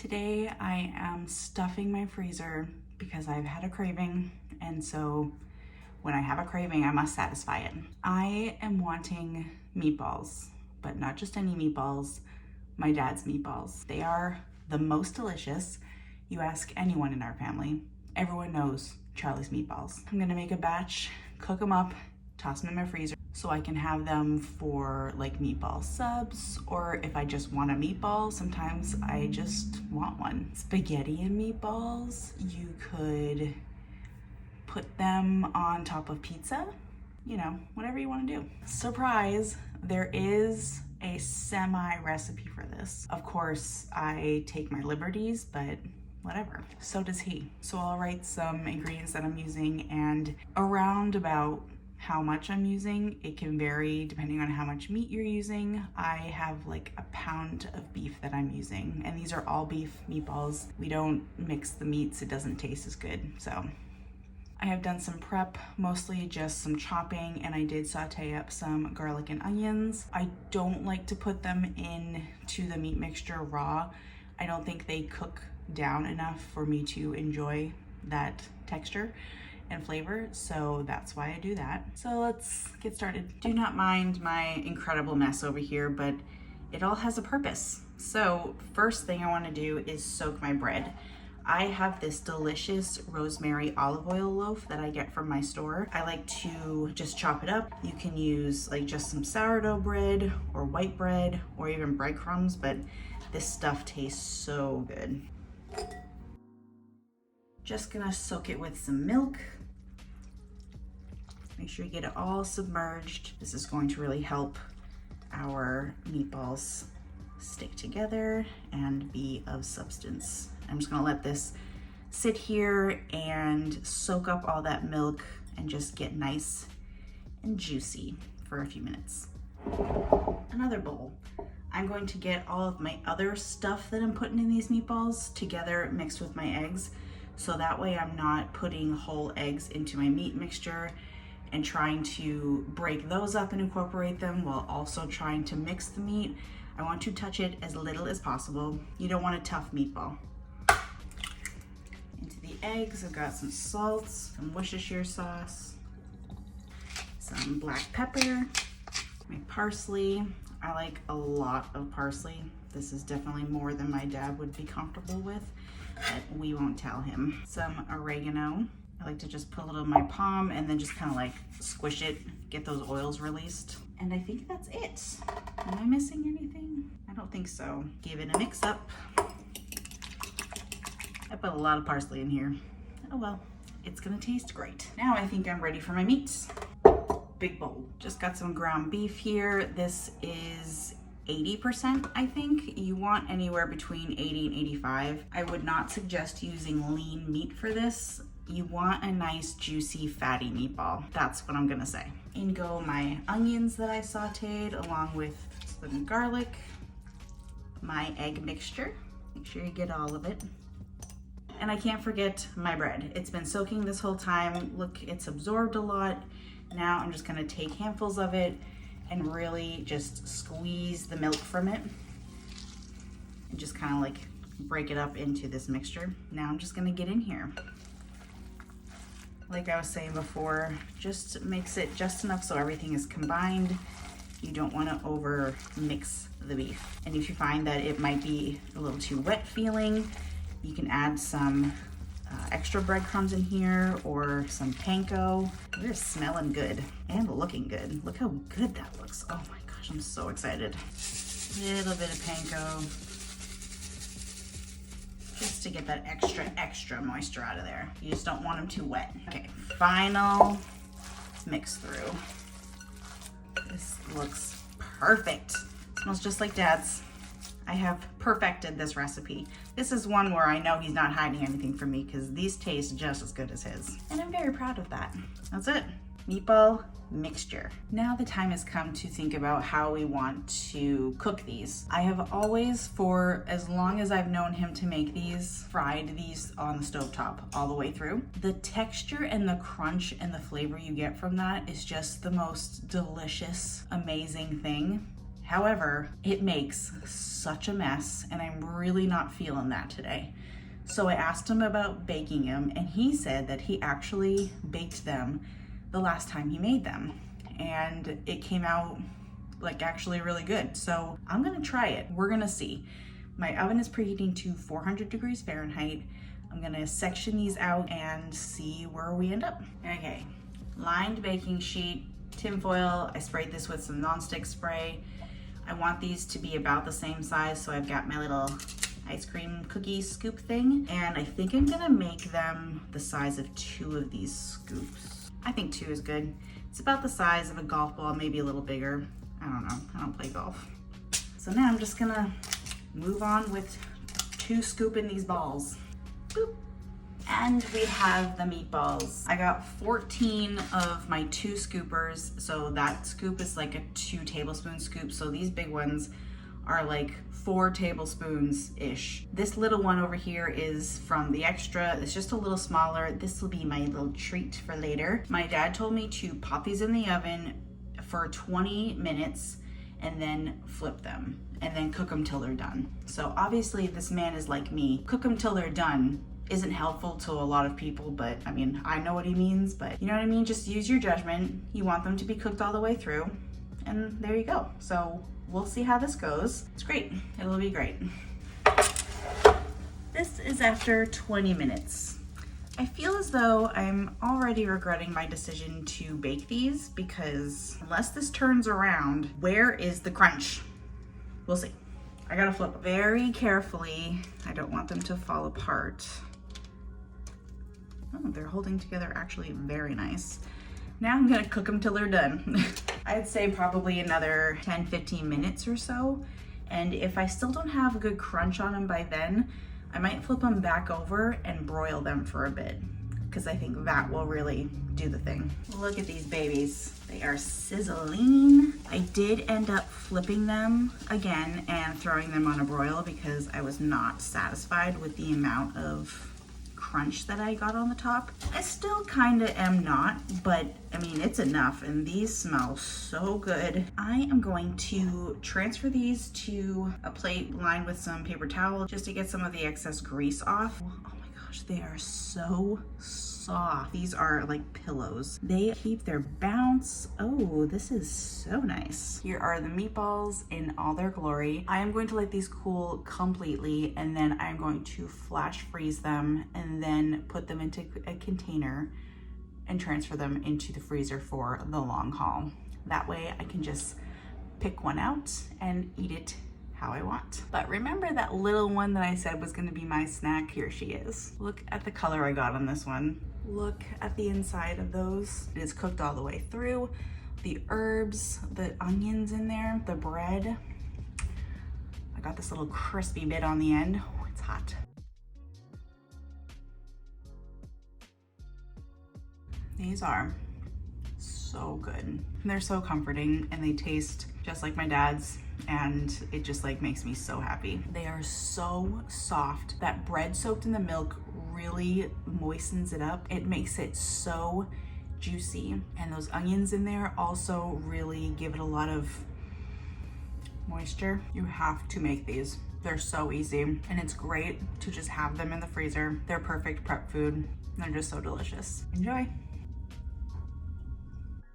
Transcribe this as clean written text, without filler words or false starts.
Today I am stuffing my freezer because I've had a craving, and so when I have a craving, I must satisfy it. I am wanting meatballs, but not just any meatballs, my dad's meatballs. They are the most delicious. You ask anyone in our family, everyone knows Charlie's meatballs. I'm gonna make a batch, cook them up, toss them in my freezer so I can have them for like meatball subs, or if I just want a meatball, sometimes I just want one. Spaghetti and meatballs, you could put them on top of pizza, you know, whatever you want to do. Surprise, there is a semi recipe for this. Of course, I take my liberties, but whatever, so does he. So I'll write some ingredients that I'm using and around about how much I'm using. It can vary depending on how much meat you're using. I have like a pound of beef that I'm using, and these are all beef meatballs. We don't mix the meats, it doesn't taste as good. So I have done some prep, mostly just some chopping, and I did saute up some garlic and onions. I don't like to put them into the meat mixture raw. I don't think they cook down enough for me to enjoy that texture and flavor, so that's why I do that. So let's get started. Do not mind my incredible mess over here, but it all has a purpose. So first thing I want to do is soak my bread. I have this delicious rosemary olive oil loaf that I get from my store. I like to just chop it up. You can use like just some sourdough bread or white bread or even breadcrumbs, but this stuff tastes so good. Just gonna soak it with some milk. Make sure you get it all submerged. This is going to really help our meatballs stick together and be of substance. I'm just gonna let this sit here and soak up all that milk and just get nice and juicy for a few minutes. Another bowl. I'm going to get all of my other stuff that I'm putting in these meatballs together mixed with my eggs, so that way I'm not putting whole eggs into my meat mixture and trying to break those up and incorporate them while also trying to mix the meat. I want to touch it as little as possible. You don't want a tough meatball. Into the eggs, I've got some salt, some Worcestershire sauce, some black pepper, my parsley. I like a lot of parsley. This is definitely more than my dad would be comfortable with, but we won't tell him. Some oregano. I like to just put a little in my palm and then just kind of like squish it, get those oils released. And I think that's it. Am I missing anything? I don't think so. Give it a mix up. I put a lot of parsley in here. Oh well, it's gonna taste great. Now I think I'm ready for my meats. Big bowl. Just got some ground beef here. This is 80%, I think. You want anywhere between 80 and 85. I would not suggest using lean meat for this. You want a nice, juicy, fatty meatball. That's what I'm gonna say. In go my onions that I sauteed, along with some garlic, my egg mixture. Make sure you get all of it. And I can't forget my bread. It's been soaking this whole time. Look, it's absorbed a lot. Now I'm just gonna take handfuls of it and really just squeeze the milk from it and just kind of like break it up into this mixture. Now I'm just gonna get in here. Like I was saying before, just mix it just enough so everything is combined. You don't want to over mix the beef. And if you find that it might be a little too wet feeling, you can add some extra breadcrumbs in here or some panko. They're smelling good and looking good. Look how good that looks. Oh my gosh, I'm so excited. Little bit of panko, just to get that extra moisture out of there. You just don't want them too wet. Okay, final mix through. This looks perfect. It smells just like Dad's. I have perfected this recipe. This is one where I know he's not hiding anything from me because these taste just as good as his. And I'm very proud of that. That's it. Meatball mixture. Now the time has come to think about how we want to cook these. I have always, for as long as I've known him to make these, fried these on the stovetop all the way through. The texture and the crunch and the flavor you get from that is just the most delicious, amazing thing. However, it makes such a mess and I'm really not feeling that today. So I asked him about baking them and he said that he actually baked them the last time he made them. And it came out like actually really good. So I'm gonna try it. We're gonna see. My oven is preheating to 400 degrees Fahrenheit. I'm gonna section these out and see where we end up. Okay, lined baking sheet, tinfoil. I sprayed this with some nonstick spray. I want these to be about the same size, so I've got my little ice cream cookie scoop thing, and I think I'm gonna make them the size of 2 of these scoops. I think 2 is good. It's about the size of a golf ball, maybe a little bigger. I don't know, I don't play golf. So now I'm just gonna move on with 2 scooping these balls. Boop. And we have the meatballs. I got 14 of my 2 scoopers, so that scoop is like a 2 tablespoon scoop, so these big ones are like 4 tablespoons-ish. This little one over here is from the extra. It's just a little smaller. This will be my little treat for later. My dad told me to pop these in the oven for 20 minutes and then flip them and then cook them till they're done. So obviously this man is like me. Cook them till they're done isn't helpful to a lot of people, but I mean, I know what he means, but you know what I mean? Just use your judgment. You want them to be cooked all the way through, and there you go. So we'll see how this goes. It's great. It'll be great. This is after 20 minutes. I feel as though I'm already regretting my decision to bake these because unless this turns around, where is the crunch? We'll see. I gotta flip very carefully. I don't want them to fall apart. Oh, they're holding together actually very nice. Now I'm gonna cook them till they're done. I'd say probably another 10-15 minutes or so. And if I still don't have a good crunch on them by then, I might flip them back over and broil them for a bit, because I think that will really do the thing. Look at these babies. They are sizzling. I did end up flipping them again and throwing them on a broil because I was not satisfied with the amount of crunch that I got on the top. I still kind of am not, but I mean, it's enough, and these smell so good. I am going to transfer these to a plate lined with some paper towel just to get some of the excess grease off. Oh my gosh, they are so soft. These are like pillows. They keep their bounce. Oh, this is so nice. Here are the meatballs in all their glory. I am going to let these cool completely, and then I'm going to flash freeze them and then put them into a container and transfer them into the freezer for the long haul. That way I can just pick one out and eat it how I want. But remember that little one that I said was gonna be my snack? Here she is. Look at the color I got on this one. Look at the inside of those. It is cooked all the way through. The herbs, the onions in there, the bread. I got this little crispy bit on the end. Oh, it's hot. These are so good. And they're so comforting, and they taste just like my dad's, and it just like makes me so happy. They are so soft. That bread soaked in the milk really moistens it up. It makes it so juicy, and those onions in there also really give it a lot of moisture. You have to make these. They're so easy, and it's great to just have them in the freezer. They're perfect prep food. They're just so delicious. Enjoy.